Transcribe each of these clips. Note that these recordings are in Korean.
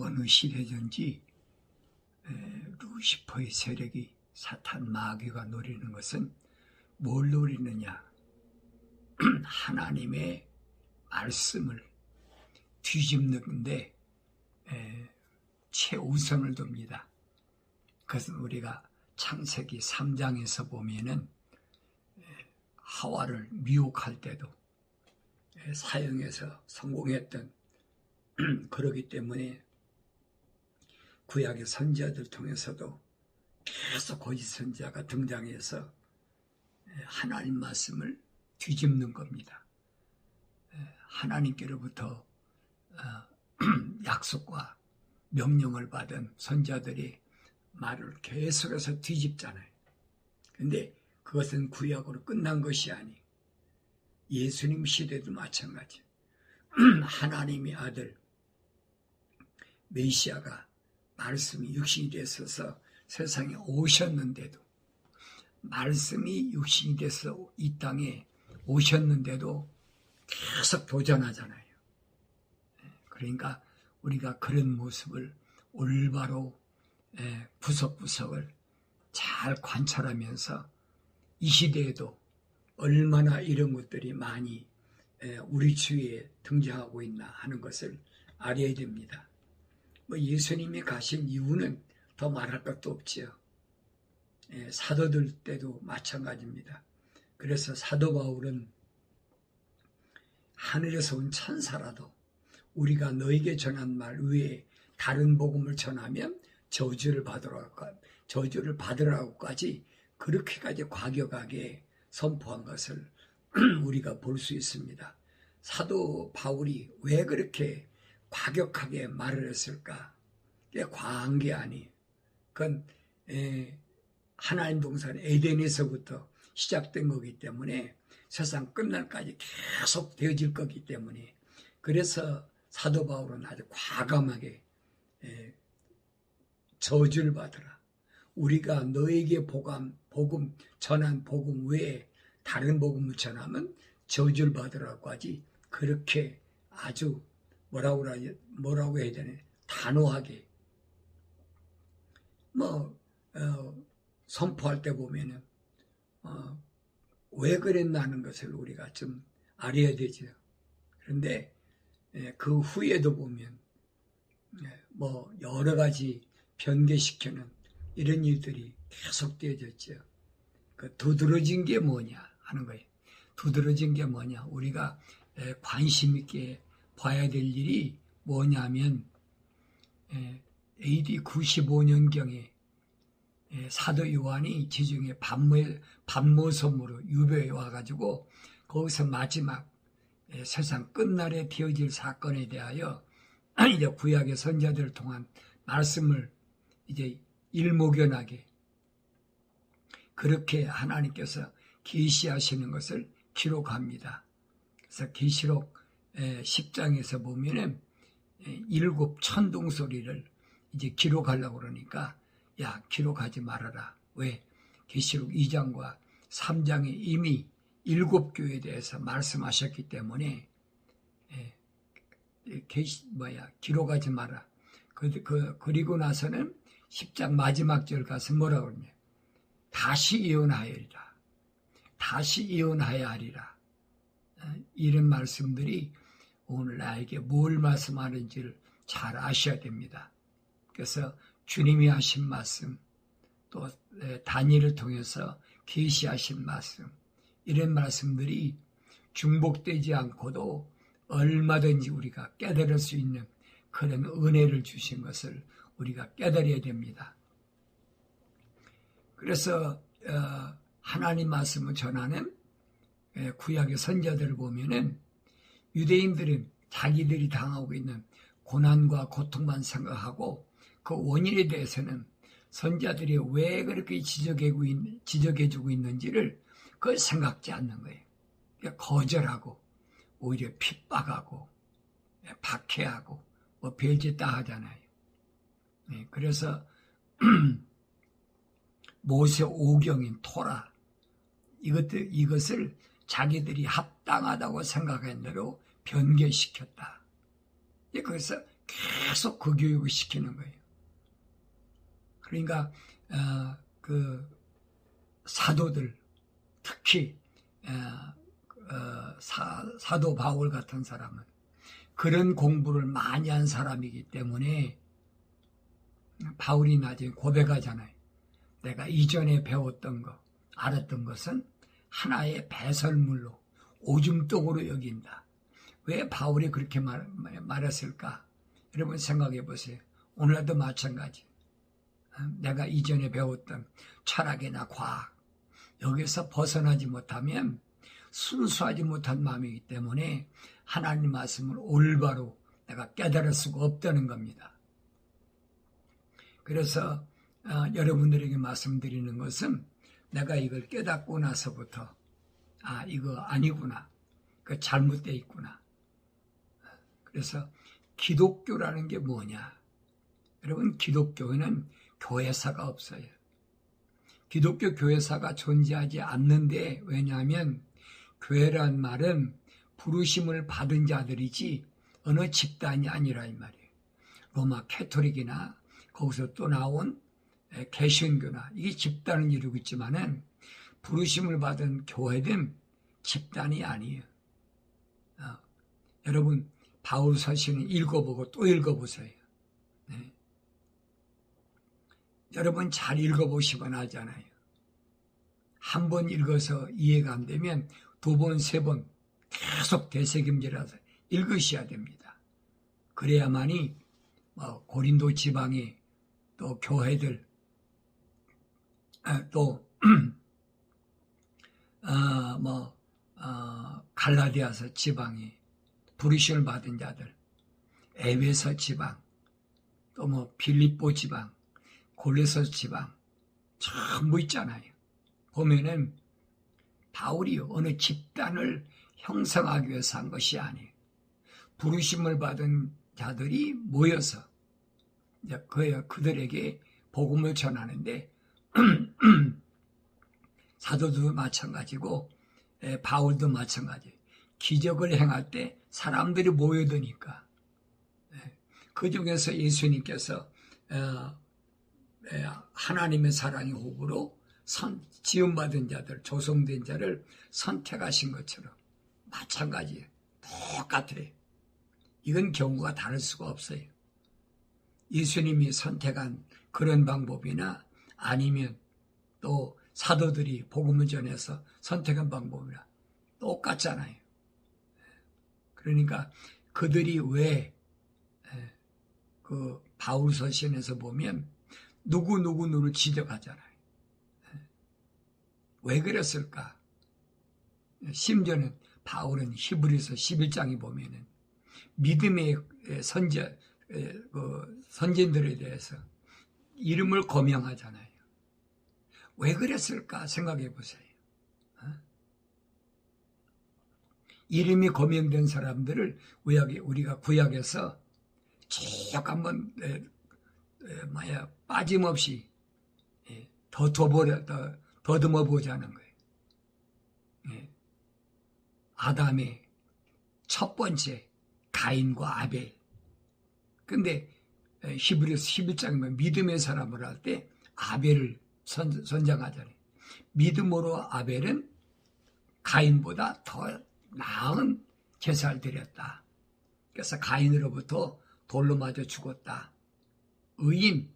어느 시대든지 루시퍼의 세력이 사탄 마귀가 노리는 것은 뭘 노리느냐? 하나님의 말씀을 뒤집는데 최우선을 둡니다. 그것은 우리가 창세기 3장에서 보면은 하와를 미혹할 때도 사형에서 성공했던 그러기 때문에 구약의 선지자들 통해서도 계속 거짓 선지자가 등장해서 하나님 말씀을 뒤집는 겁니다. 하나님께로부터 약속과 명령을 받은 선지자들이 말을 계속해서 뒤집잖아요. 그런데 그것은 구약으로 끝난 것이 아니, 예수님 시대도 마찬가지. 하나님의 아들 메시아가 말씀이 육신이 되어서 세상에 오셨는데도, 말씀이 육신이 돼서 이 땅에 오셨는데도 계속 도전하잖아요. 그러니까 우리가 그런 모습을 올바로 구석구석을 잘 관찰하면서 이 시대에도 얼마나 이런 것들이 많이 우리 주위에 등장하고 있나 하는 것을 알아야 됩니다. 예수님이 가신 이유는 더 말할 것도 없지요. 사도들 때도 마찬가지입니다. 그래서 사도 바울은 하늘에서 온 천사라도 우리가 너에게 전한 말 외에 다른 복음을 전하면 저주를 받으라고까지 그렇게까지 과격하게 선포한 것을 우리가 볼 수 있습니다. 사도 바울이 왜 그렇게 과격하게 말을 했을까? 그게 과한 게 아니에요. 그건 하나님 동산 에덴에서부터 시작된 거기 때문에 세상 끝날까지 계속 되어질 거기 때문에, 그래서 사도 바울은 아주 과감하게 저주를 받으라. 우리가 너에게 전한 복음 외에 다른 복음을 전하면 저주를 받으라고 하지, 그렇게 아주 뭐라고 해야 되나, 단호하게 선포할 때 보면은 왜 그랬나 하는 것을 우리가 좀 알아야 되죠. 그런데 그 후에도 보면 여러 가지 변개시키는 이런 일들이 계속 되어졌죠. 그 두드러진 게 뭐냐 하는 거예요. 두드러진 게 뭐냐? 우리가 관심 있게 봐야 될 일이 뭐냐면 AD 95년경에 사도 요한이 지중해 반모섬으로 유배해 와가지고 거기서 마지막 세상 끝날에 되어질 사건에 대하여 이제 구약의 선지자들을 통한 말씀을 이제 일목연하게 그렇게 하나님께서 계시하시는 것을 기록합니다. 그래서 계시록 10장에서 보면은 7 천둥소리를 이제 기록하려고 그러니까 야, 기록하지 말아라. 왜? 계시록 2장과 3장에 이미 7교회에 대해서 말씀하셨기 때문에 기록하지 마라. 그리고 나서는 10장 마지막 절 가서 뭐라고 그러냐? 다시 예언하여리라. 다시 예언하여야 하리라. 이런 말씀들이 오늘 나에게 뭘 말씀하는지를 잘 아셔야 됩니다. 그래서 주님이 하신 말씀, 또 다니엘을 통해서 계시하신 말씀, 이런 말씀들이 중복되지 않고도 얼마든지 우리가 깨달을 수 있는 그런 은혜를 주신 것을 우리가 깨달아야 됩니다. 그래서 하나님 말씀을 전하는 구약의 선지자들을 보면은 유대인들은 자기들이 당하고 있는 고난과 고통만 생각하고 그 원인에 대해서는 선지자들이 왜 그렇게 지적해주고 있는지를 그걸 생각지 않는 거예요. 거절하고 오히려 핍박하고 박해하고 별짓 다 하잖아요. 그래서 모세 오경인 토라 이것을 자기들이 합당하다고 생각한 대로 변개시켰다. 그래서 계속 그 교육을 시키는 거예요. 그러니까 그 사도들, 특히 사도 바울 같은 사람은 그런 공부를 많이 한 사람이기 때문에 바울이 나중에 고백하잖아요. 내가 이전에 배웠던 거, 알았던 것은 하나의 배설물로 오줌독으로 여긴다. 왜 바울이 그렇게 말했을까? 여러분 생각해 보세요. 오늘도 마찬가지. 내가 이전에 배웠던 철학이나 과학, 여기서 벗어나지 못하면 순수하지 못한 마음이기 때문에 하나님 말씀을 올바로 내가 깨달을 수가 없다는 겁니다. 그래서 여러분들에게 말씀드리는 것은 내가 이걸 깨닫고 나서부터 이거 아니구나. 그 잘못되어 있구나. 그래서 기독교라는 게 뭐냐? 여러분 기독교에는 교회사가 없어요. 기독교 교회사가 존재하지 않는데 왜냐하면 교회란 말은 부르심을 받은 자들이지 어느 집단이 아니라 이 말이에요. 로마 캐토릭이나 거기서 또 나온 개신교나 이게 집단을 이루고 있지만은 부르심을 받은 교회는 집단이 아니에요. 여러분 바울 서신을 읽어보고 또 읽어보세요. 네. 여러분 잘 읽어보시거나 하잖아요. 한 번 읽어서 이해가 안 되면 두 번, 세 번 계속 되새김질해서 읽으셔야 됩니다. 그래야만이 고린도 지방의 또 교회들 또 갈라디아서 지방의 부르심을 받은 자들, 에베소 지방, 또 빌립보 지방, 골로새 지방 전부 있잖아요. 보면은 바울이 어느 집단을 형성하기 위해서 한 것이 아니에요. 부르심을 받은 자들이 모여서 그들에게 복음을 전하는데 사도도 마찬가지고 바울도 마찬가지예요. 기적을 행할 때 사람들이 모여드니까 그 중에서 예수님께서 하나님의 사랑의 호구로 지음받은 자들, 조성된 자를 선택하신 것처럼 마찬가지예요. 똑같아요. 이건 경우가 다를 수가 없어요. 예수님이 선택한 그런 방법이나 아니면 또 사도들이 복음을 전해서 선택한 방법이나 똑같잖아요. 그러니까 그들이 왜 그 바울 서신에서 보면 누구누구를 지적하잖아요. 왜 그랬을까? 심지어는 바울은 히브리서 11장에 보면은 믿음의 선진들에 대해서 이름을 거명하잖아요. 왜 그랬을까 생각해 보세요. 이름이 거명된 사람들을 우리가 구약에서 쭉 한번 빠짐없이 더듬어 보자는 거예요. 아담의 첫 번째 가인과 아벨. 근데 히브리서 11장이면 믿음의 사람을 할 때 아벨을 선장하잖아요. 믿음으로 아벨은 가인보다 더 나은 제사를 드렸다. 그래서 가인으로부터 돌로 맞아 죽었다. 의인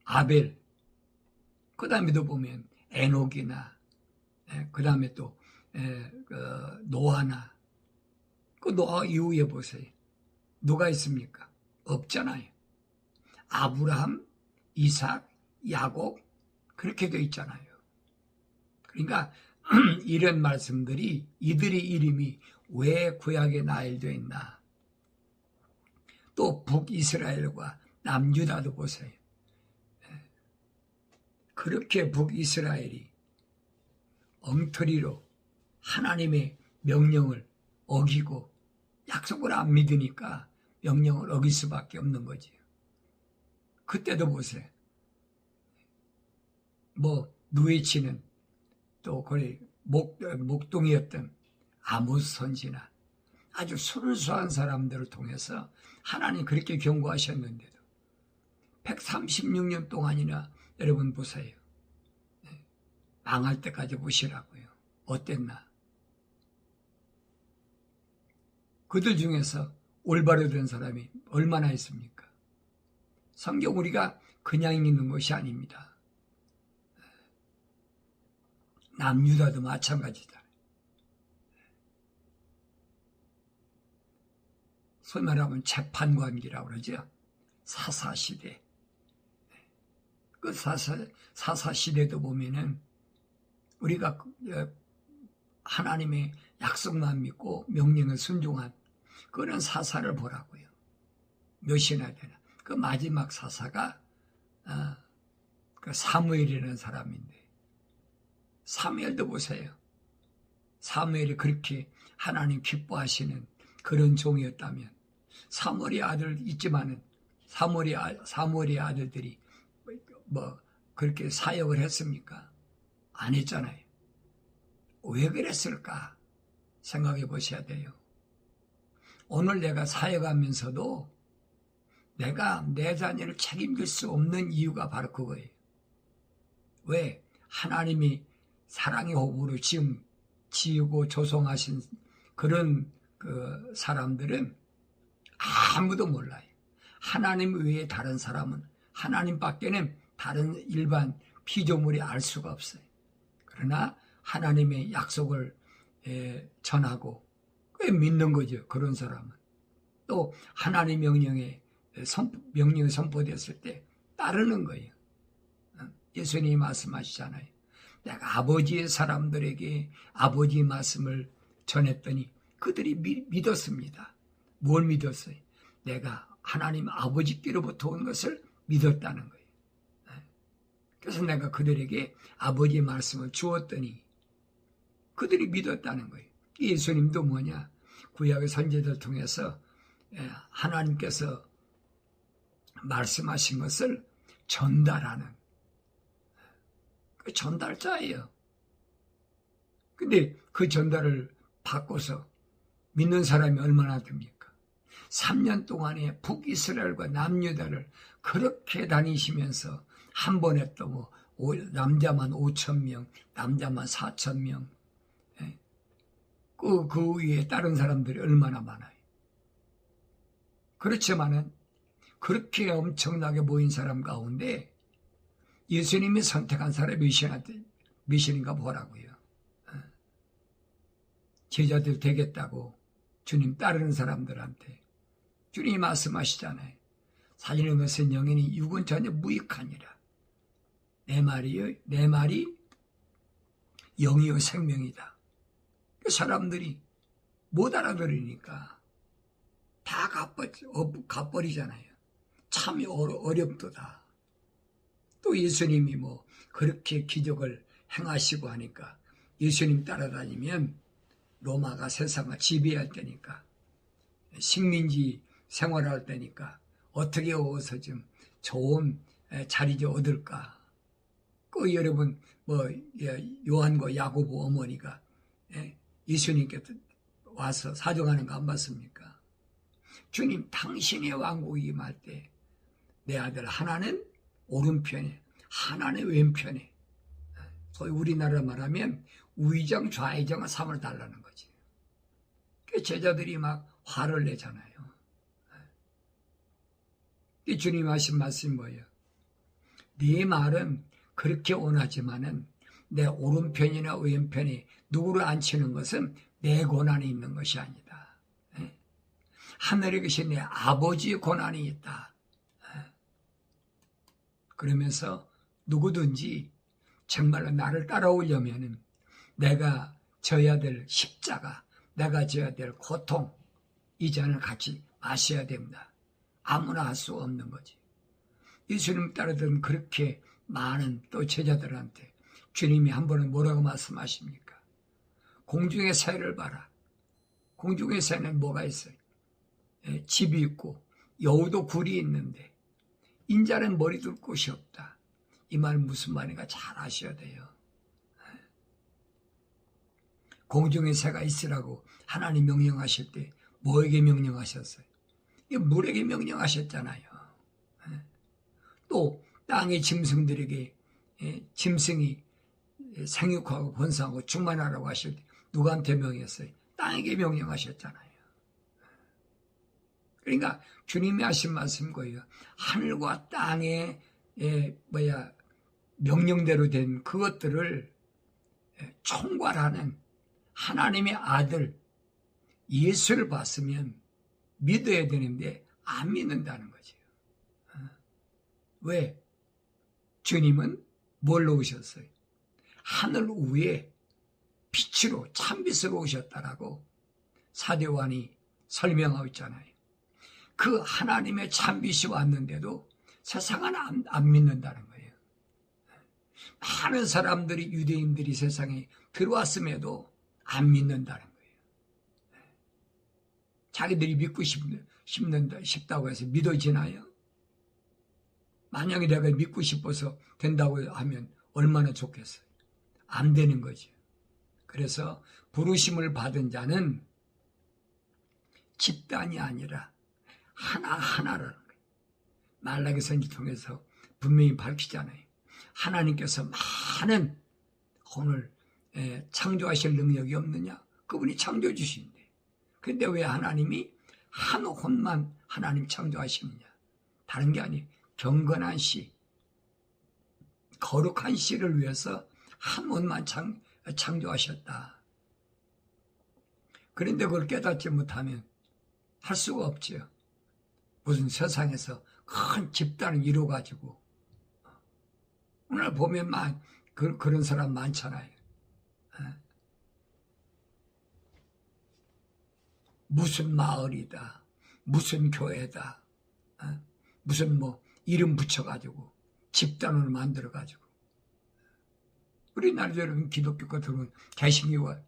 아벨. 그 다음에도 보면 에녹이나 그 다음에 또 노아나 그 노아 이후에 보세요. 누가 있습니까? 없잖아요. 아브라함, 이삭, 야곱 그렇게 되어 있잖아요. 그러니까 이런 말씀들이 이들의 이름이 왜 구약에 나열되어 있나. 또 북이스라엘과 남유다도 보세요. 그렇게 북이스라엘이 엉터리로 하나님의 명령을 어기고 약속을 안 믿으니까 명령을 어길 수밖에 없는 거지요. 그때도 보세요. 누에치는 또 거기 목동이었던 아모스 선지나 아주 순수한 사람들을 통해서 하나님 그렇게 경고하셨는데도 136년 동안이나 여러분 보세요. 망할 때까지 보시라고요. 어땠나? 그들 중에서 올바로 된 사람이 얼마나 있습니까? 성경 우리가 그냥 읽는 것이 아닙니다. 남유다도 마찬가지다. 소위 말하면 재판관기라고 그러죠. 사사시대. 그 사사시대도 보면은 우리가 하나님의 약속만 믿고 명령을 순종한 그런 사사를 보라고요. 몇이나 되나. 그 마지막 사사가 그 사무엘이라는 사람인데, 사무엘도 보세요. 사무엘이 그렇게 하나님 기뻐하시는 그런 종이었다면, 사무엘의 아들 있지만은 사무엘의 아들들이 뭐 그렇게 사역을 했습니까? 안 했잖아요. 왜 그랬을까 생각해 보셔야 돼요. 오늘 내가 사역하면서도 내가 내 자녀를 책임질 수 없는 이유가 바로 그거예요. 왜? 하나님이 사랑의 호흡으로 지으고 조성하신 그런 그 사람들은 아무도 몰라요. 하나님 외에 다른 사람은 하나님밖에는 다른 일반 피조물이 알 수가 없어요. 그러나 하나님의 약속을 전하고 믿는 거죠. 그런 사람은. 또 하나님의 명령이 선포됐을 때 따르는 거예요. 예수님이 말씀하시잖아요. 내가 아버지의 사람들에게 아버지의 말씀을 전했더니 그들이 믿었습니다. 뭘 믿었어요? 내가 하나님 아버지께로부터 온 것을 믿었다는 거예요. 그래서 내가 그들에게 아버지의 말씀을 주었더니 그들이 믿었다는 거예요. 예수님도 뭐냐? 구약의 선지자를 통해서 하나님께서 말씀하신 것을 전달하는 그 전달자예요. 근데 그 전달을 바꿔서 믿는 사람이 얼마나 됩니까? 3년 동안에 북이스라엘과 남유다를 그렇게 다니시면서 한 번에 또 뭐 남자만 5,000명, 남자만 4,000명, 그 위에 다른 사람들이 얼마나 많아요. 그렇지만은 그렇게 엄청나게 모인 사람 가운데 예수님이 선택한 사람이 몇인가 보라고요. 제자들 되겠다고 주님 따르는 사람들한테 주님이 말씀하시잖아요. 사지는 것은 영이니 육은 전혀 무익하니라. 내 말이 영이요 생명이다. 사람들이 못 알아들으니까 다 갚버리잖아요. 참 어렵도다. 또 예수님이 뭐 그렇게 기적을 행하시고 하니까 예수님 따라다니면 로마가 세상을 지배할 때니까 식민지 생활할 때니까 어떻게 어서 좀 좋은 자리 좀 얻을까. 그 여러분 뭐 요한과 야고보 어머니가 예수님께 와서 사정하는 거 안 봤습니까? 주님 당신의 왕국이 임할 때 내 아들 하나는 오른편에 하나는 왼편에, 소위 우리나라 말하면 우의정 좌의정을 삼을 달라는 거지. 그 제자들이 막 화를 내잖아요. 주님 하신 말씀이 뭐예요? 네 말은 그렇게 원하지만은 내 오른편이나 왼편에 누구를 앉히는 것은 내 권한이 있는 것이 아니다. 하늘에 계신 내 아버지의 권한이 있다. 그러면서 누구든지 정말로 나를 따라오려면은 내가 져야 될 십자가, 내가 져야 될 고통, 이 잔을 같이 마셔야 됩니다. 아무나 할 수 없는 거지. 예수님 따르던 그렇게 많은 또 제자들한테 주님이 한 번은 뭐라고 말씀하십니까? 공중의 새를 봐라. 공중의 새는 뭐가 있어요? 집이 있고 여우도 굴이 있는데 인자는 머리 둘 곳이 없다. 이 말 무슨 말인가 잘 아셔야 돼요. 공중의 새가 있으라고 하나님 명령하실 때 뭐에게 명령하셨어요? 물에게 명령하셨잖아요. 또 땅의 짐승들에게 짐승이 생육하고 번성하고 충만하라고 하실 때 누구한테 명했어요? 땅에게 명령하셨잖아요. 그러니까 주님이 하신 말씀 거예요. 하늘과 땅의 명령대로 된 그것들을 총괄하는 하나님의 아들 예수를 봤으면 믿어야 되는데 안 믿는다는 거죠. 왜? 주님은 뭘로 오셨어요? 하늘 위에 빛으로 참빛으로 오셨다라고 사도요한이 설명하고 있잖아요. 그 하나님의 참빛이 왔는데도 세상은 안 믿는다는 거예요. 많은 사람들이 유대인들이 세상에 들어왔음에도 안 믿는다는 거예요. 자기들이 믿고 싶다고 해서 믿어지나요? 만약에 내가 믿고 싶어서 된다고 하면 얼마나 좋겠어요. 안 되는 거죠. 그래서 부르심을 받은 자는 집단이 아니라 하나하나라는 거예요. 말라기 선지 통해서 분명히 밝히잖아요. 하나님께서 많은 혼을 창조하실 능력이 없느냐? 그분이 창조해 주시는데. 그런데 왜 하나님이 한 혼만 하나님 창조하시느냐? 다른 게 아니에요. 경건한 씨, 거룩한 씨를 위해서 한 혼만 창조하셨다. 그런데 그걸 깨닫지 못하면 할 수가 없죠. 무슨 세상에서 큰 집단을 이루어가지고 오늘 보면 그런 사람 많잖아요. 무슨 마을이다, 무슨 교회다, 무슨 이름 붙여가지고 집단을 만들어가지고 우리나라에 여러분 기독교가 들어온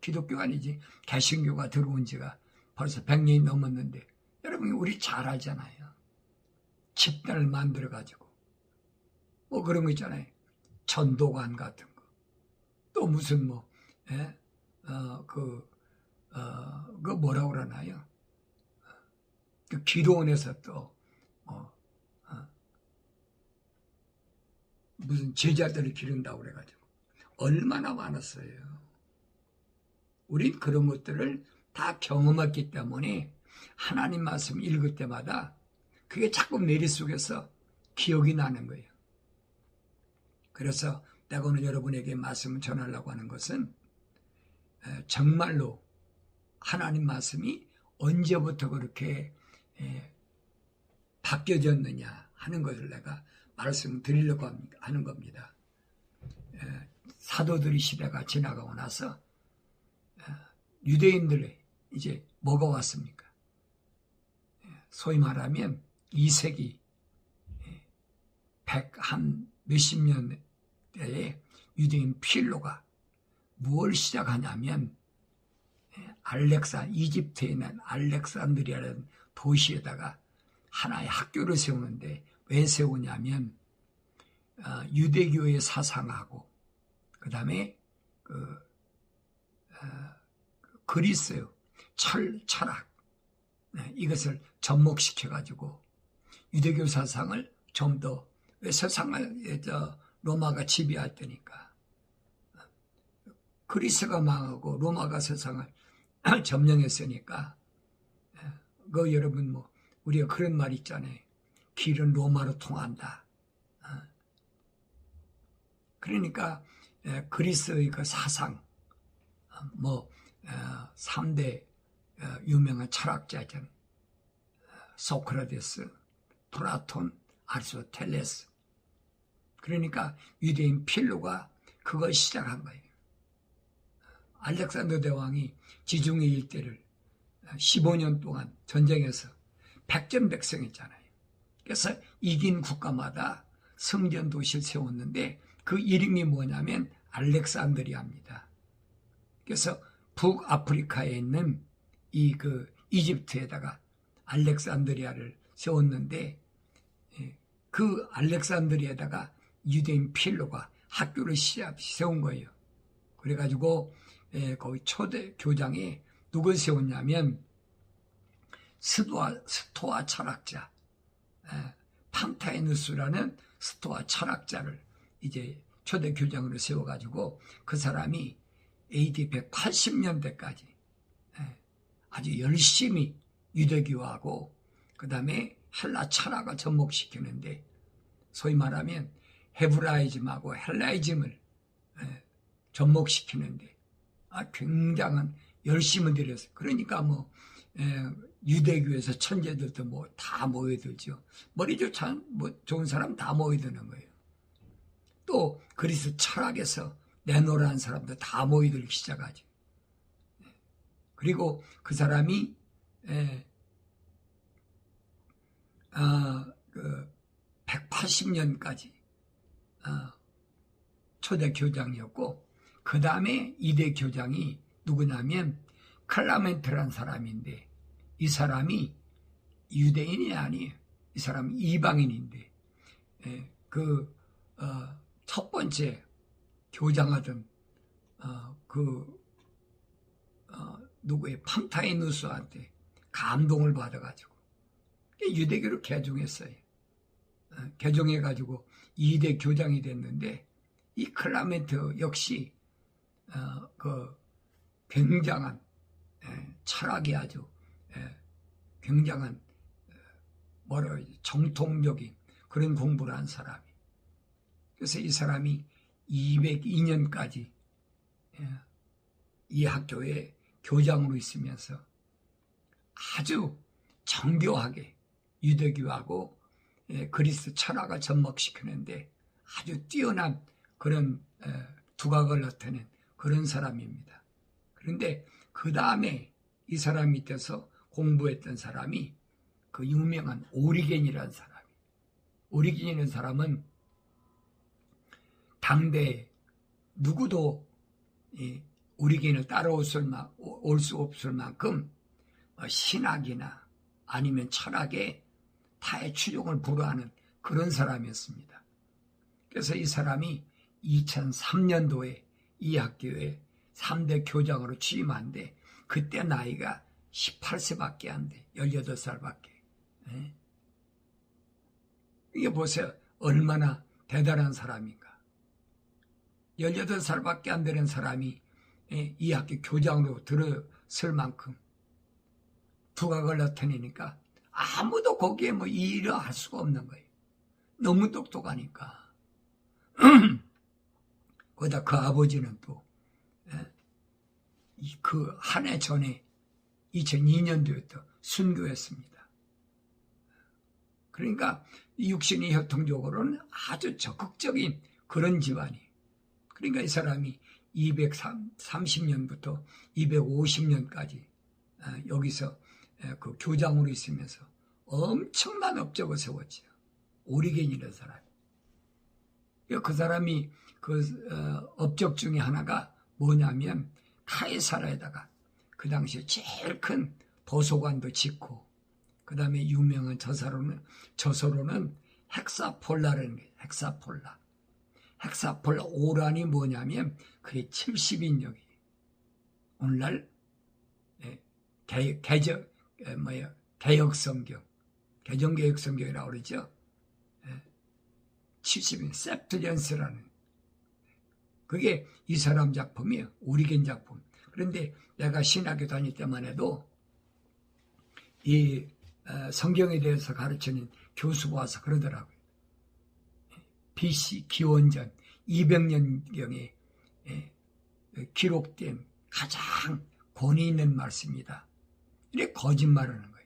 기독교가 아니지 개신교가 들어온 지가 벌써 100년이 넘었는데 여러분 우리 잘 알잖아요. 집단을 만들어가지고 그런 거 있잖아요. 전도관 같은 거. 또 무슨 그 뭐라고 그러나요? 그 기도원에서 또 무슨 제자들을 기른다고 그래가지고 얼마나 많았어요. 우린 그런 것들을 다 경험했기 때문에 하나님 말씀 읽을 때마다 그게 자꾸 머릿속에서 기억이 나는 거예요. 그래서 내가 오늘 여러분에게 말씀을 전하려고 하는 것은 정말로 하나님 말씀이 언제부터 그렇게 바뀌어졌느냐 하는 것을 내가 말씀드리려고 하는 겁니다. 사도들의 시대가 지나가고 나서 유대인들의 이제 뭐가 왔습니까? 소위 말하면 2세기 100한 몇십 년대에 유대인 필로가 무엇을 시작하냐면 이집트에 있는 알렉산드리아라는 도시에다가 하나의 학교를 세우는데 왜 세우냐면 유대교의 사상하고 그 다음에 그리스 철학 이것을 접목시켜가지고 유대교 사상을 좀 더 세상을 로마가 지배할 때니까 그리스가 망하고 로마가 세상을 점령했으니까 여러분 우리가 그런 말 있잖아요. 길은 로마로 통한다. 그러니까 그리스의 그 사상 3대 유명한 철학자잖아요. 소크라테스, 플라톤, 아리스토텔레스. 그러니까 유대인 필로가 그걸 시작한 거예요. 알렉산더 대왕이 지중해 일대를 15년 동안 전쟁에서 백전백승했잖아요. 그래서 이긴 국가마다 성전 도시를 세웠는데 그 이름이 뭐냐면 알렉산드리아입니다. 그래서 북아프리카에 있는 이집트에다가 알렉산드리아를 세웠는데 그 알렉산드리아에다가 유대인 필로가 학교를 세운 거예요. 그래가지고 거기 초대 교장에 누굴 세웠냐면 스토아 철학자, 판타이누스라는 스토아 철학자를 이제 초대 교장으로 세워가지고 그 사람이 AD 180년대까지 아주 열심히 유대교하고 그 다음에 헬라 철학을 접목시키는데 소위 말하면 헤브라이즘하고 헬라이즘을 접목시키는데 굉장한 열심을 들였어요. 그러니까 뭐 유대교에서 천재들도 뭐 다 모여들죠. 머리 좋은 사람 다 모여드는 거예요. 또 그리스 철학에서 내노라는 사람도 다 모여들기 시작하죠. 그리고 그 사람이 180년까지 초대 교장이었고 그 다음에 2대 교장이 누구냐면 클라멘트라는 사람인데 이 사람이 유대인이 아니에요. 이 사람은 이방인인데 첫 번째 교장하던 누구의 판타이누스한테 감동을 받아가지고 유대교를 개종했어요. 개종해가지고 2대 교장이 됐는데 이 클라멘트 역시 굉장한 철학이 아주 굉장한 정통적인 그런 공부를 한 사람이. 그래서 이 사람이 202년까지 이 학교에 교장으로 있으면서 아주 정교하게 유대교하고 그리스 철학을 접목시키는데 아주 뛰어난 그런 두각을 나타낸 그런 사람입니다. 그런데 그 다음에 이 사람 밑에서 공부했던 사람이 그 유명한 오리겐이라는 사람이. 오리겐이라는 사람은 당대 누구도 오리겐을 따라올 수 없을 만큼 신학이나 아니면 철학에 타의 추종을 불허하는 그런 사람이었습니다. 그래서 이 사람이 2003년도에 이 학교에 3대 교장으로 취임한데 그때 나이가 18세밖에 안 돼. 18살밖에. 이게 보세요. 얼마나 대단한 사람인가. 18살밖에 안 되는 사람이 이 학교 교장으로 들어설 만큼 두각을 나타내니까 아무도 거기에 뭐 일을 할 수가 없는 거예요. 너무 똑똑하니까. 거기다 그 아버지는 또 그 한 해 전에 2002년도에 순교했습니다. 그러니까 육신이 혈통적으로는 아주 적극적인 그런 집안이. 그러니까 이 사람이 230년부터 250년까지 여기서 그 교장으로 있으면서 엄청난 업적을 세웠죠. 오리겐이라는 사람. 그 사람이 그 업적 중에 하나가 뭐냐면 카이사라에다가 그 당시에 제일 큰 도서관도 짓고 그 다음에 유명한 저서로는 헥사폴라라는 게 헥사폴라 오란이 뭐냐면 그게 70인역이 오늘날 개혁성경 개정개혁성경이라고 그러죠. 70인 셉트전스라는 그게 이 사람 작품이에요. 오리겐 작품. 그런데 내가 신학교 다닐 때만 해도 이 성경에 대해서 가르치는 교수가 와서 그러더라고요. BC 기원전 200년경에 기록된 가장 권위 있는 말씀이다. 이렇게 거짓말하는 거예요.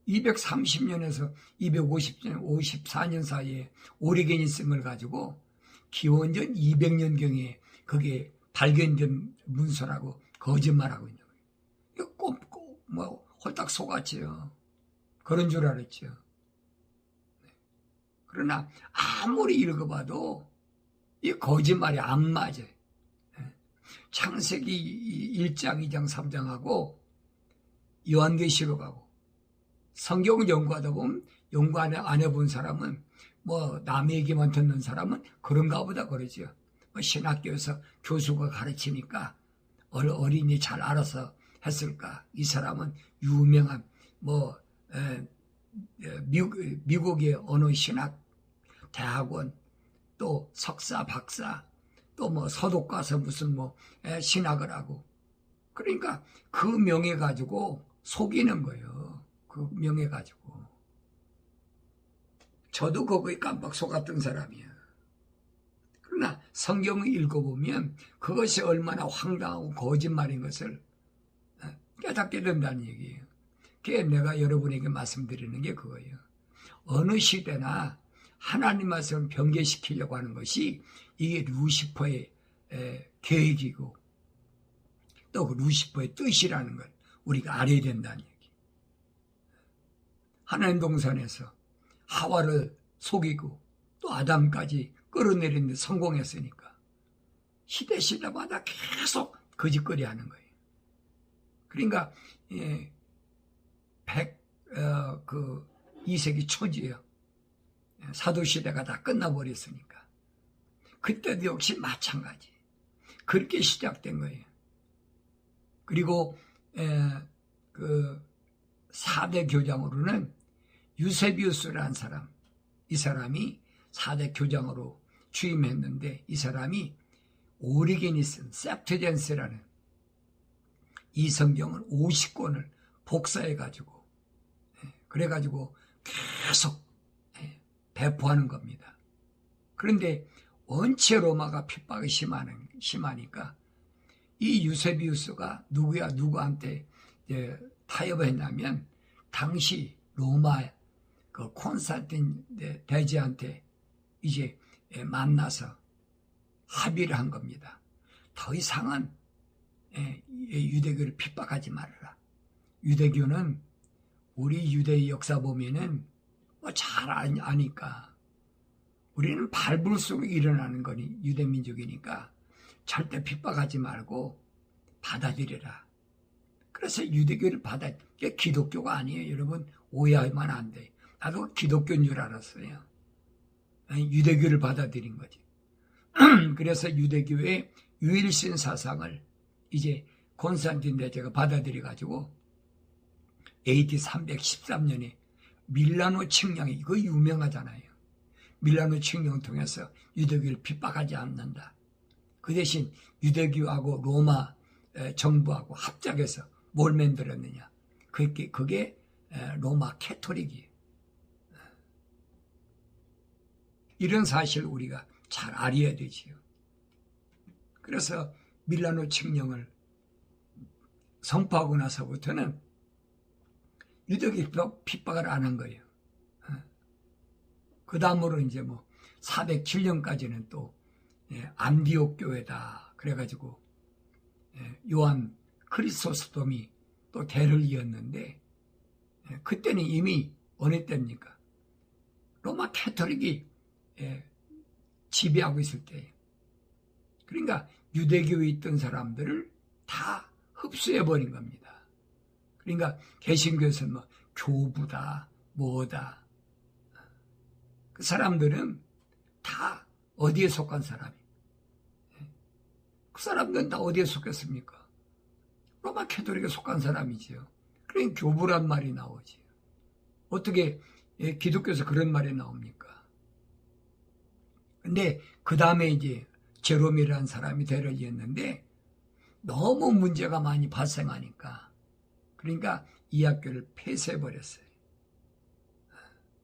230년에서 254년 사이에 오리겐이 쓴 걸 가지고 기원전 200년경에 그게 발견된 문서라고 거짓말하고 있는 거예요. 이거 꼼꼼 홀딱 속았지요. 그런 줄 알았죠. 그러나 아무리 읽어봐도 이 거짓말이 안 맞아요. 창세기 1장, 2장, 3장하고 요한계시록하고 성경을 연구하다 보면 연구 안 해본 사람은 뭐 남의 얘기만 듣는 사람은 그런가 보다 그러죠. 신학교에서 교수가 가르치니까 어린이 잘 알아서 했을까? 이 사람은 유명한 미국의 어느 신학 대학원, 또 석사, 박사, 또 서독 가서 무슨 신학을 하고, 그러니까 그 명예 가지고 속이는 거예요. 그 명예 가지고. 저도 거기에 깜빡 속았던 사람이야. 그러나 성경을 읽어보면 그것이 얼마나 황당하고 거짓말인 것을 깨닫게 된다는 얘기예요. 그게 내가 여러분에게 말씀드리는 게 그거예요. 어느 시대나 하나님 말씀을 변개시키려고 하는 것이 이게 루시퍼의 계획이고 또 그 루시퍼의 뜻이라는 걸 우리가 알아야 된다는 얘기. 하나님 동산에서 하와를 속이고 또 아담까지 끌어내리는 데 성공했으니까 시대마다 계속 거짓거리 하는 거예요. 그러니까 2세기 초지요. 사도시대가 다 끝나버렸으니까. 그때도 역시 마찬가지. 그렇게 시작된 거예요. 그리고 4대 교장으로는 유세비우스라는 사람, 이 사람이 4대 교장으로 취임했는데 이 사람이 오리게니슨, 셉트젠스라는 이 성경을 50권을 복사해가지고 그래가지고 계속 배포하는 겁니다. 그런데 원체 로마가 핍박이 심하니까 이 유세비우스가 누구한테 타협을 했냐면 당시 로마 그 콘스탄틴 대제한테 이제 만나서 합의를 한 겁니다. 더 이상은 유대교를 핍박하지 말아라. 유대교는 우리 유대의 역사 보면은 잘 아니까 우리는 발불 일어나는 거니 유대민족이니까 절대 핍박하지 말고 받아들여라. 그래서 유대교를 이게 기독교가 아니에요. 여러분 오해하면 안 돼. 나도 기독교인 줄 알았어요. 유대교를 받아들인 거지. 그래서 유대교의 유일신 사상을 이제 콘스탄틴 대제가 받아들여가지고 AD 313년에 밀라노 칙령이 이거 유명하잖아요. 밀라노 칙령을 통해서 유대교를 핍박하지 않는다. 그 대신 유대교하고 로마 정부하고 합작해서 뭘 만들었느냐. 그게 로마 캐토릭이에요. 이런 사실을 우리가 잘 알아야 되지요. 그래서 밀라노 칙령을 선포하고 나서부터는 유대교 핍박을 안 한 거예요. 그 다음으로 이제 407년까지는 또 안디옥 교회다. 그래가지고 요한 크리소스톰이 또 대를 이었는데 그때는 이미 어느 때입니까? 로마 캐토릭이 지배하고 있을 때예요. 그러니까 유대교에 있던 사람들을 다 흡수해버린 겁니다. 그러니까 개신교에서는 교부다, 뭐다. 그 사람들은 다 어디에 속한 사람이에요? 그 사람들은 다 어디에 속했습니까? 로마 캐토릭에 속한 사람이지요. 그러니까 교부란 말이 나오지. 어떻게 기독교에서 그런 말이 나옵니까? 근데 그 다음에 이제 제롬이라는 사람이 대를 이었는데 너무 문제가 많이 발생하니까 그러니까 이 학교를 폐쇄해버렸어요.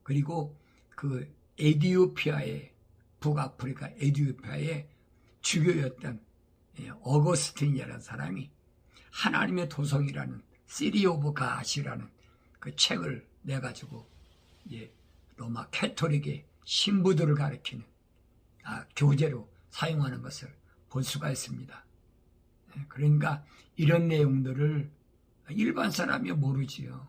그리고 그 에디오피아의 북아프리카 에디오피아의 주교였던 어거스틴이라는 사람이 하나님의 도성이라는 시리 오브 갓이라는 그 책을 내가지고 로마 캐토릭의 신부들을 가리키는 교재로 사용하는 것을 볼 수가 있습니다. 그러니까 이런 내용들을 일반 사람이 모르지요.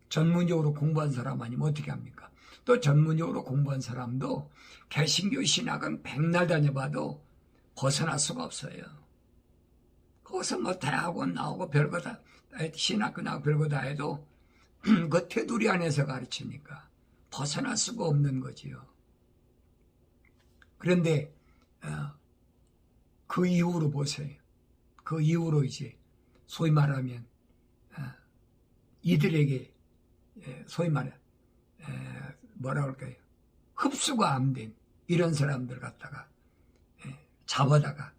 전문적으로 공부한 사람 아니면 어떻게 합니까? 또 전문적으로 공부한 사람도 개신교 신학은 백날 다녀봐도 벗어날 수가 없어요. 거기서 대학원 나오고 별거 다 신학교 나오고 별거 다 해도 그 테두리 안에서 가르치니까 벗어날 수가 없는 거지요. 그런데 그 이후로 보세요. 그 이후로 이제 소위 말하면 이들에게 소위 말해 뭐라 그럴까요? 흡수가 안 된 이런 사람들 갖다가 잡아다가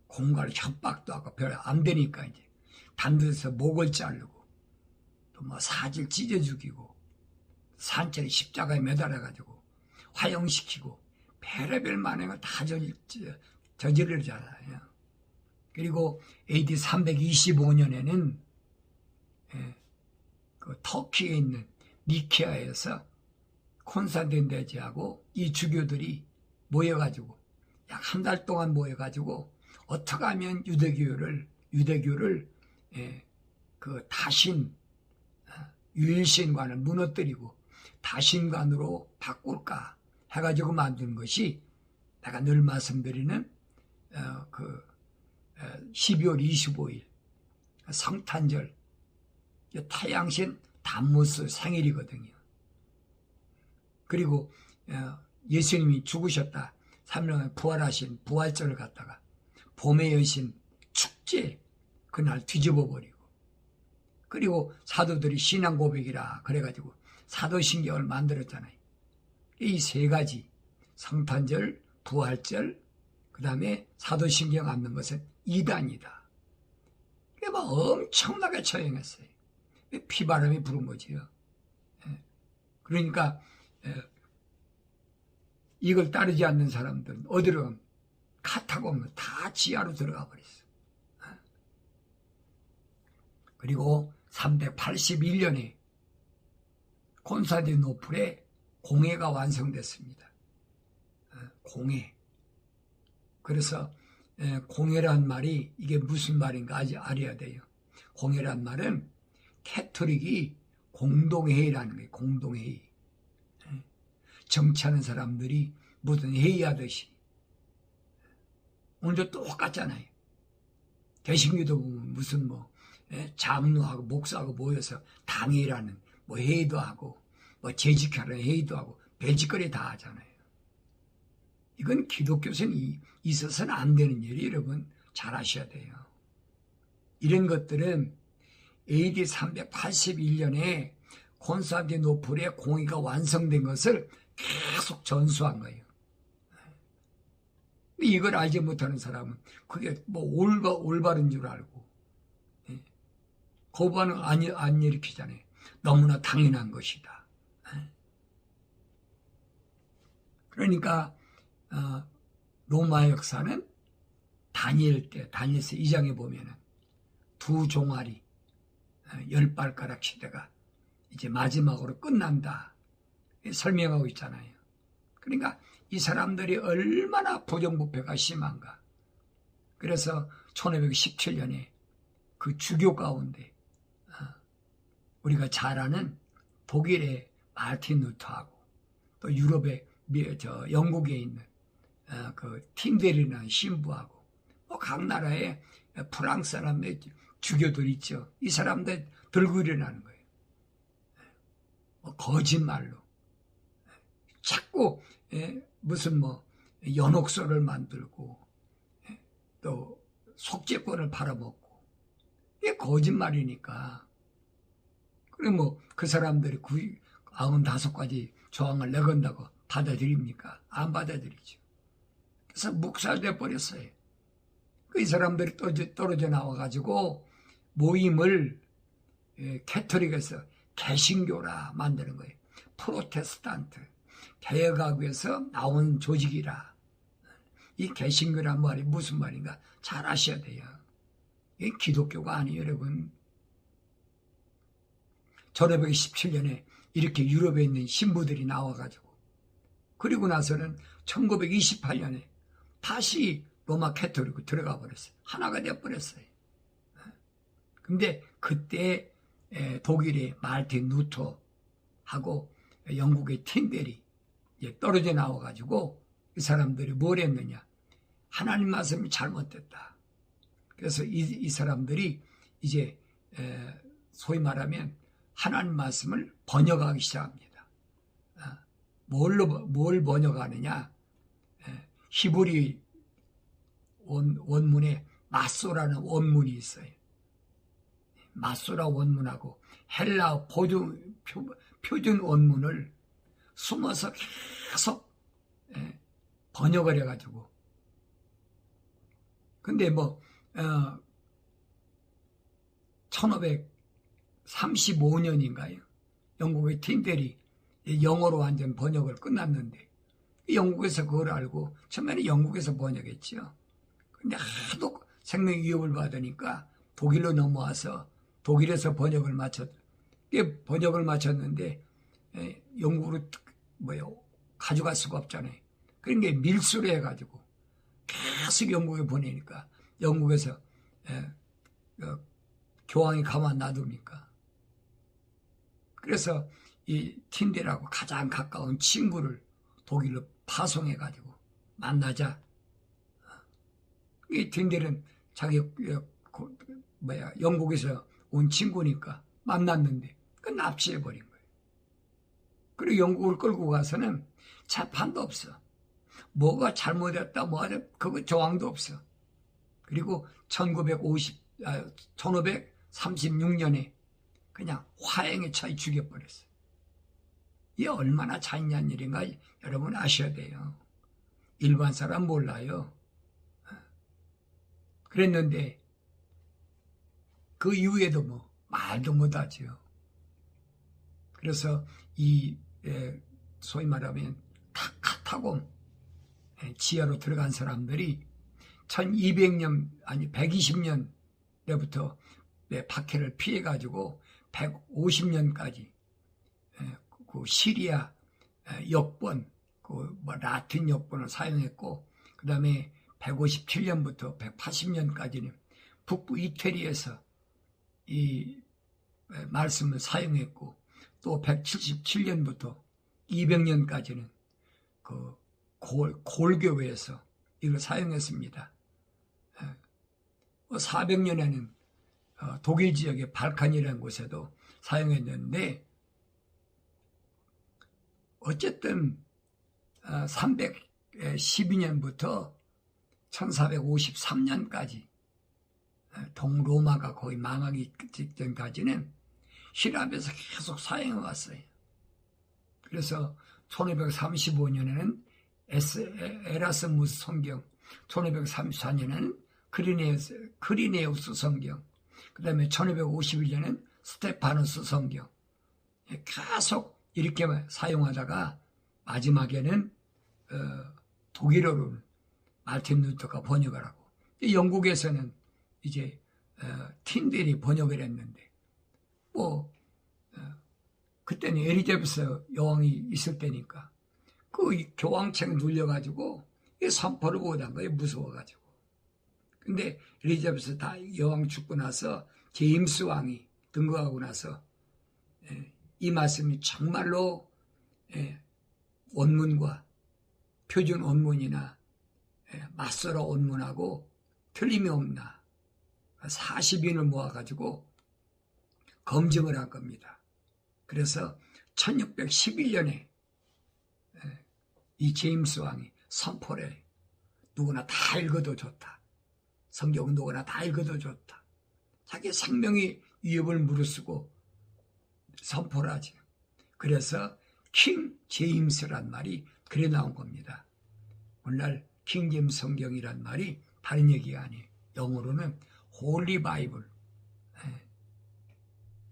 공갈 협박도 하고 별 안 되니까 이제 단두에서 목을 자르고 또 뭐 사질 찢어 죽이고 산채를 십자가에 매달아가지고 화형시키고 별의별 만행을 다 저지르잖아요. 그리고 AD 325년에는 그 터키에 있는 니케아에서 콘스탄틴 대제하고 이 주교들이 모여가지고 약 한 달 동안 모여가지고 어떻게 하면 유대교를 그 다신 유일신관을 무너뜨리고 다신관으로 바꿀까 해가지고 만든 것이 내가 늘 말씀드리는 12월 25일 성탄절 태양신 담무스 생일이거든요. 그리고 예수님이 죽으셨다 3년 만에 부활하신 부활절을 갖다가 봄의 여신 축제 그날 뒤집어버리고 그리고 사도들이 신앙 고백이라 그래가지고 사도신경을 만들었잖아요. 이 세 가지 성탄절, 부활절, 그 다음에 사도신경 앉는 것은 이단이다. 그게 막 엄청나게 처형했어요. 피바람이 부른 거지요. 그러니까 이걸 따르지 않는 사람들은 어디로 카타고 오면 다 지하로 들어가 버렸어. 그리고 381년에 콘스탄티노플의 공회가 완성됐습니다. 공회. 그래서 공회란 말이 이게 무슨 말인가 알아야 돼요. 공회란 말은 캐토릭이 공동회의라는 거예요. 공동회의. 정치하는 사람들이 무슨 회의하듯이. 오늘도 똑같잖아요. 개신교도 보면 무슨 장로하고 목사하고 모여서 당회라는 회의도 하고 재직하는 회의도 하고 별짓거리 다 하잖아요. 이건 기독교에서는 있어서는 안 되는 일이 여러분 잘 아셔야 돼요. 이런 것들은 AD 381년에 콘스탄티노플의 공의가 완성된 것을 계속 전수한 거예요. 이걸 알지 못하는 사람은 그게 올바른 줄 알고 거부하는 안 일으키잖아요. 너무나 당연한 것이다. 그러니까 로마 역사는 다니엘서 2장에 보면은 두 종아리 10발가락 시대가 이제 마지막으로 끝난다 설명하고 있잖아요. 그러니까 이 사람들이 얼마나 부정부패가 심한가. 그래서 1517년에 그 주교 가운데 우리가 잘 아는 독일의 마르틴 루터하고 또 유럽의 영국에 있는 그 틴델이라는 신부하고 각 나라의 프랑스 사람의 주교들 있죠. 이 사람들 들고 일어나는 거예요. 거짓말로 자꾸 무슨 연옥소를 만들고 또 속죄권을 팔아먹고 이게 거짓말이니까. 그리고 그 사람들이 95가지 조항을 내건다고 받아들입니까? 안 받아들이죠. 그래서 묵살돼 버렸어요. 이 사람들이 떨어져 나와가지고 모임을 캐토릭에서 개신교라 만드는 거예요. 프로테스탄트, 개혁학에서 나온 조직이라. 이 개신교란 말이 무슨 말인가 잘 아셔야 돼요. 이게 기독교가 아니에요, 여러분. 1517년에 이렇게 유럽에 있는 신부들이 나와가지고 그리고 나서는 1928년에 다시 로마 캐토릭으로 들어가 버렸어요. 하나가 되어버렸어요. 근데 그때 독일의 마르틴 루터하고 영국의 틴델이 떨어져 나와가지고 이 사람들이 뭘 했느냐. 하나님 말씀이 잘못됐다. 그래서 이 사람들이 이제 소위 말하면 하나님 말씀을 번역하기 시작합니다. 뭘 번역하느냐. 히브리 원문의 마소라는 원문이 있어요. 마소라 원문하고 헬라 표준 원문을 숨어서 계속 번역을 해가지고. 근데 1535년인가요? 영국의 틴델이 영어로 완전 번역을 끝났는데, 영국에서 그걸 알고 처음에는 영국에서 번역했죠. 근데 하도 생명 위협을 받으니까 독일로 넘어와서 독일에서 번역을 마쳤는데 영국으로 가져갈 수가 없잖아요. 그러니까 밀수를 해가지고 계속 영국에 보내니까 영국에서 교황이 가만 놔둡니까? 그래서 이 틴델하고 가장 가까운 친구를 독일로 파송해가지고 만나자. 이 틴델은 자기 영국에서 온 친구니까 만났는데 그 납치해버린 거예요. 그리고 영국을 끌고 가서는 재판도 없어. 뭐가 잘못했다 뭐하다 그거 조항도 없어. 그리고 1536년에 그냥 화형에 처해 죽여버렸어. 이게 얼마나 잔인한 일인가 여러분 아셔야 돼요. 일반 사람 몰라요. 그랬는데 그 이후에도 말도 못하죠. 그래서 소위 말하면 카타콤 지하로 들어간 사람들이 1200년 아니 120년대부터 박해를 피해가지고 150년까지 그 시리아 역번 라틴 역번을 사용했고, 그 다음에 157년부터 180년까지는 북부 이태리에서 이 말씀을 사용했고, 또 177년부터 200년까지는 그 골교회에서 이걸 사용했습니다. 400년에는 독일 지역의 발칸이라는 곳에도 사용했는데, 어쨌든 312년부터 1453년까지 동로마가 거의 망하기 직전까지는 히랍에서 계속 사용해 왔어요. 그래서 1535년에는 에라스무스 성경, 1534년에는 크리네우스 성경, 그 다음에 1551년에는 스테파누스 성경, 계속 이렇게 사용하다가 마지막에는 독일어로 마틴 루터가 번역을 하고, 영국에서는 이제 틴델이 번역을 했는데, 그때는 엘리자베스 여왕이 있을 때니까 그 교황책 눌려가지고 선포를 못한 거예요. 무서워가지고. 근데 엘리자베스 여왕 죽고 나서 제임스 왕이 등극하고 나서 이 말씀이 정말로 원문과 표준 원문이나 맞서러 원문하고 틀림이 없나 40인을 모아가지고 검증을 한 겁니다. 그래서 1611년에 이 제임스 왕이 선포를 해요. 누구나 다 읽어도 좋다. 성경은 누구나 다 읽어도 좋다. 자기 생명의 위협을 무릅쓰고 선포를 하죠. 그래서 킹 제임스란 말이 그래 나온 겁니다. 오늘날 킹 제임스 성경이란 말이 다른 얘기가 아니에요. 영어로는 홀리 바이블.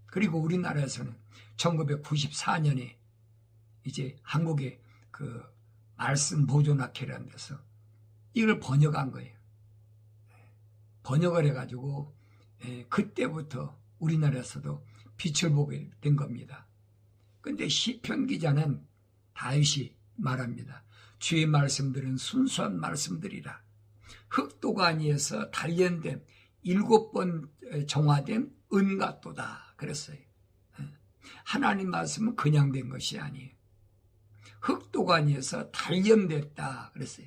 그리고 우리나라에서는 1994년에 이제 한국의 그 말씀 보존학회라는 데서 이걸 번역한 거예요. 번역을 해가지고 그때부터 우리나라에서도 빛을 보게 된 겁니다. 근데 시편 기자는 다윗이 말합니다. 주의 말씀들은 순수한 말씀들이라. 흑도가니에서 단련된 7번 정화된 은같도다 그랬어요. 하나님 말씀은 그냥 된 것이 아니에요. 흑도가니에서 단련됐다 그랬어요.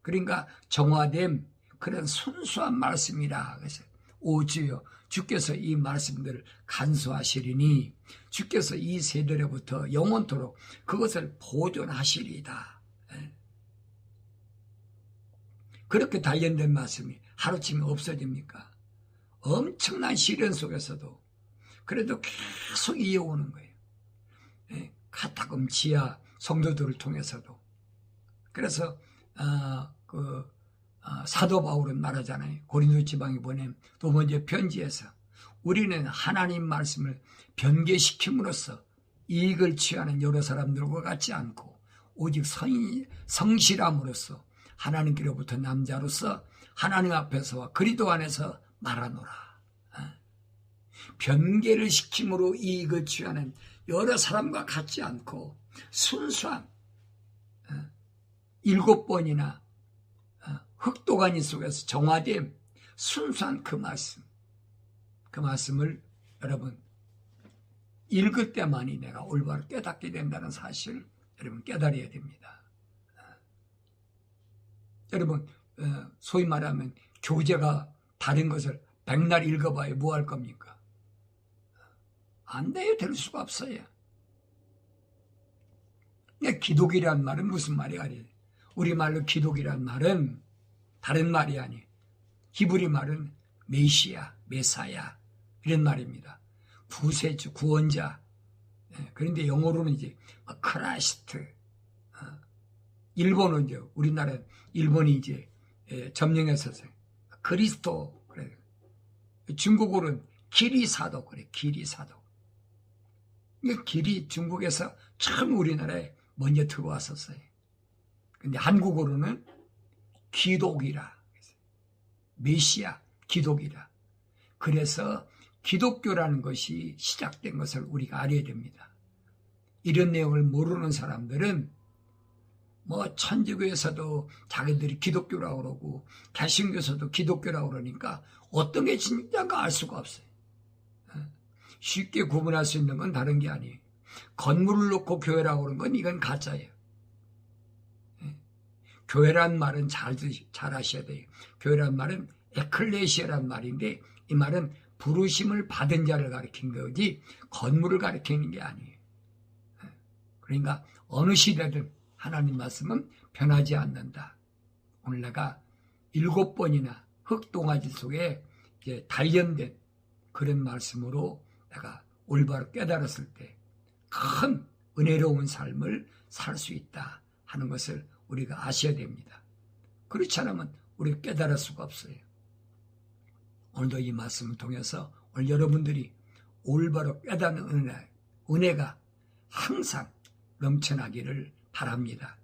그러니까 정화된 그런 순수한 말씀이라 그랬어요. 오 주여, 주께서 이 말씀들을 간수하시리니 주께서 이 세대로부터 영원토록 그것을 보존하시리이다. 그렇게 단련된 말씀이 하루쯤에 없어집니까? 엄청난 시련 속에서도 그래도 계속 이어오는 거예요. 예, 카타금 지하 성도들을 통해서도. 그래서 사도 바울은 말하잖아요. 고린도 지방에 보낸 두 번째 편지에서 우리는 하나님 말씀을 변개시킴으로써 이익을 취하는 여러 사람들과 같지 않고 오직 성실함으로써 하나님께로부터 남자로서 하나님 앞에서와 그리스도 안에서 말하노라. 변개를 시킴으로 이익을 취하는 여러 사람과 같지 않고 순수한 7번이나 흑도가니 속에서 정화된 순수한 그 말씀을 여러분 읽을 때만이 내가 올바로 깨닫게 된다는 사실을 여러분 깨달아야 됩니다. 여러분 소위 말하면 교재가 다른 것을 백날 읽어봐야 뭐 할 겁니까? 안 돼요. 될 수가 없어요. 기독이란 말은 무슨 말이 아니에요. 우리말로 기독이란 말은 다른 말이 아니에요. 히브리 말은 메시아, 메사야 이런 말입니다. 구세주, 구원자. 그런데 영어로는 이제 크라이스트. 일본은 이제 우리나라 일본이 이제 점령해서 그리스도 그래. 중국어로는 기리사도 그래. 기리사도. 길이 중국에서 처음 우리나라에 먼저 들어왔었어요. 근데 한국어로는 기독이라. 메시아, 기독이라. 그래서 기독교라는 것이 시작된 것을 우리가 알아야 됩니다. 이런 내용을 모르는 사람들은 뭐 천주교에서도 자기들이 기독교라고 그러고 개신교에서도 기독교라고 그러니까 어떤 게 진짜인가 알 수가 없어요. 쉽게 구분할 수 있는 건 다른 게 아니에요. 건물을 놓고 교회라고 그러는 건 이건 가짜예요. 교회란 말은 잘 아셔야 돼요. 교회란 말은 에클레시아란 말인데 이 말은 부르심을 받은 자를 가리킨 거지 건물을 가리키는 게 아니에요. 그러니까 어느 시대든 하나님 말씀은 변하지 않는다. 오늘 내가 7번이나 흑동아지 속에 이제 단련된 그런 말씀으로 내가 올바로 깨달았을 때 큰 은혜로운 삶을 살 수 있다 하는 것을 우리가 아셔야 됩니다. 그렇지 않으면 우리가 깨달을 수가 없어요. 오늘도 이 말씀을 통해서 오늘 여러분들이 올바로 깨닫는 은혜가 항상 넘쳐나기를 바랍니다.